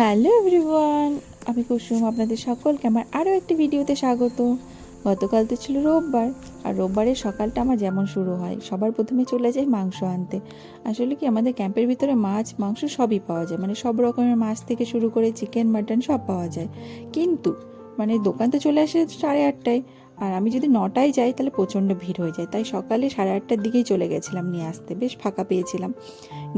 Hello everyone, আমি কুসুম। আপনাদের সকলকে আমার আরও একটি ভিডিওতে স্বাগত। গতকাল তো ছিল রোববার, আর রোববারের সকালটা আমার যেমন শুরু হয়, সবার প্রথমে চলে যায় মাংস আনতে। আসলে কি, আমাদের ক্যাম্পের ভিতরে মাছ মাংস সবই পাওয়া যায়, মানে সব রকমের মাছ থেকে শুরু করে চিকেন মাটন সব পাওয়া যায়। কিন্তু দোকান তো চলে আসে 8:30টায়, আর আমি যদি 9টায় যাই তাহলে প্রচণ্ড ভিড় হয়ে যায়। তাই সকালে 8:30টার দিকেই চলে গেছিলাম নিয়ে আসতে, বেশ ফাঁকা পেয়েছিলাম।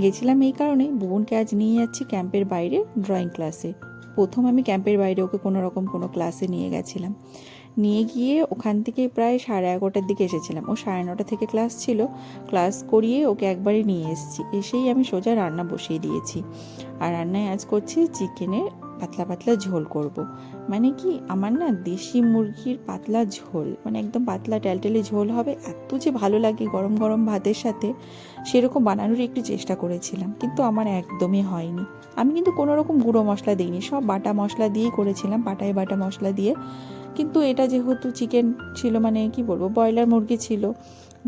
গেছিলাম এই কারণে, বোনকে আজ নিয়ে যাচ্ছি ক্যাম্পের বাইরে ড্রয়িং ক্লাসে। প্রথম আমি ক্যাম্পের বাইরে ওকে কোনো ক্লাসে নিয়ে গেছিলাম। নিয়ে গিয়ে ওখান থেকে প্রায় 11:30টার দিকে এসেছিলাম। ও 9:30 থেকে ক্লাস ছিল। ক্লাস করিয়ে ওকে একবারে নিয়ে এসেছি। এসেই আমি সোজা রান্না বসিয়ে দিয়েছি। আর রান্নায় আজ করছি চিকেনের পাতলা পাতলা ঝোল করব। মানে কি, আমার না দেশি মুরগির পাতলা ঝোল, মানে একদম পাতলা টেলটেলে ঝোল হবে, এত যে ভালো লাগে গরম গরম ভাতের সাথে। সেরকম বানানোর একটু চেষ্টা করেছিলাম, কিন্তু আমার একদমই হয়নি। আমি কিন্তু কোনো রকম গুঁড়ো মশলা দিইনি, সব বাটা মশলা দিয়েই করেছিলাম, পাটায় বাটা মশলা দিয়ে। কিন্তু এটা যেহেতু চিকেন ছিল, মানে কি বলবো, ব্রয়লার মুরগি ছিল,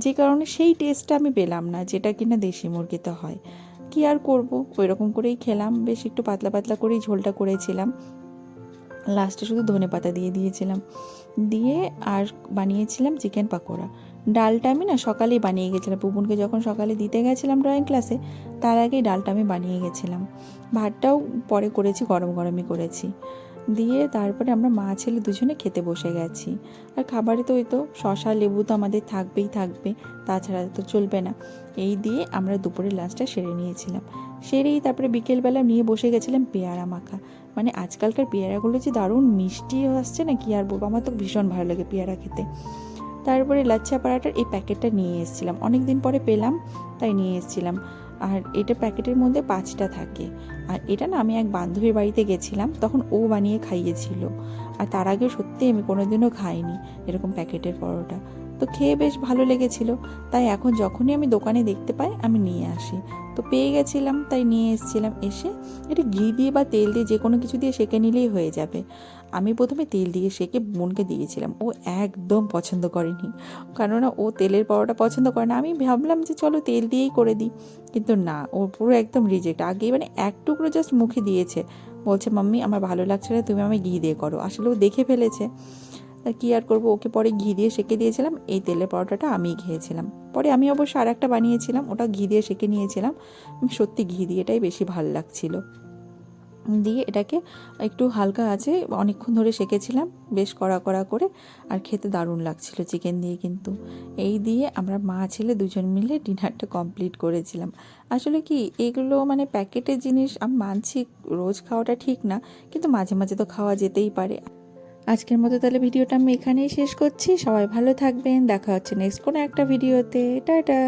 যে কারণে সেই টেস্টটা আমি পেলাম না যেটা কিনা দেশি মুরগিতে হয়। কি আর করব, ওই রকম করেই খেলাম। বেশ একটু পাতলা পাতলা করেই ঝোলটা করেছিলাম। লাস্টে শুধু ধনেপাতা দিয়ে দিয়েছিলাম, দিয়ে আর বানিয়েছিলাম চিকেন পাকোড়া। ডালটা আমি না সকালেই বানিয়ে গেছিলাম, পুপুনকে যখন সকালে দিতে গেছিলাম ড্রয়িং ক্লাসে, তার আগেই ডালটা আমি বানিয়ে গেছিলাম। ভাতটাও পরে করেছি, গরম গরমই করেছি। দিয়ে তারপরে আমরা মা ছেলে দুজনে খেতে বসে গেছি। আর খাবারে তো ওই তো শশা লেবু তো আমাদের থাকবে, তাছাড়া তো চলবে না। এই দিয়ে আমরা দুপুরের লাঞ্চটা সেরে নিয়েছিলাম। সেরেই তারপরে বিকেলবেলা নিয়ে বসে গেছিলাম পেয়ারা মাখা। মানে আজকালকার পেয়ারাগুলো যে দারুণ মিষ্টি আসছে না, কি আর বলবো, আমার তো ভীষণ ভালো লাগে পেয়ারা খেতে। তারপরে লাচ্ছা পরাঠার এই প্যাকেটটা নিয়ে এসেছিলাম, অনেক দিন পরে পেলাম, তাই নিয়ে এসেছিলাম। আর এটা প্যাকেটের মধ্যে 5টা থাকে। আর এটা না, আমি এক বান্ধবীর বাড়িতে গেছিলাম, তখন ও বানিয়ে খাইয়েছিল। আর তার আগে সত্যি আমি কোনোদিনও খাইনি এরকম প্যাকেটের পরোটা। তো খেয়ে বেশ ভালো লেগেছিল। তাই এখন যখনই আমি দোকানে দেখতে পাই আমি নিয়ে আসি। তো পেয়ে গেছিলাম, তাই নিয়ে এসেছিলাম। এসে এটা ঘি দিয়ে বা তেল দিয়ে যে কোনো কিছু দিয়ে সেঁকে নিলেই হয়ে যাবে। আমি প্রথমে তেল দিয়ে সেঁকে বোনকে দিয়েছিলাম, ও একদম পছন্দ করেনি। কেননা ও তেলের পরোটা পছন্দ করে না। আমি ভাবলাম যে চলো তেল দিয়েই করে দিই, কিন্তু না, ও পুরো একদম রিজেক্ট। আগেই মানে এক টুকরো জাস্ট মুখে দিয়েছে, বলছে মাম্মি আমার ভালো লাগছে না, তুমি আমায় ঘি দিয়ে করো। আসলে ও দেখে ফেলেছে। তা কী আর করবো, ওকে পরে ঘি দিয়ে সেঁকে দিয়েছিলাম। এই তেলের পরোটাটা আমিই খেয়েছিলাম। পরে আমি অবশ্য আর একটা বানিয়েছিলাম, ওটা ঘি দিয়ে সেঁকে নিয়েছিলাম। সত্যি ঘি দিয়েটাই বেশি ভালো লাগছিলো। দিয়ে এটাকে একটু হালকা আছে অনেকক্ষণ ধরে সেঁকেছিলাম, বেশ কড়া কড়া করে। আর খেতে দারুণ লাগছিল চিকেন দিয়ে। কিন্তু এই দিয়ে আমরা মা ছেলে দুজন মিলে ডিনারটা কমপ্লিট করেছিলাম। আসলে কি, এগুলো মানে প্যাকেটের জিনিস আমি মানছি রোজ খাওয়াটা ঠিক না, কিন্তু মাঝে মাঝে তো খাওয়া যেতেই পারে। আজকের মতো তাহলে ভিডিওটা আমি এখানেই শেষ করছি। সবাই ভালো থাকবেন, দেখা হচ্ছে নেক্সট কোনো একটা ভিডিওতে। টাটা।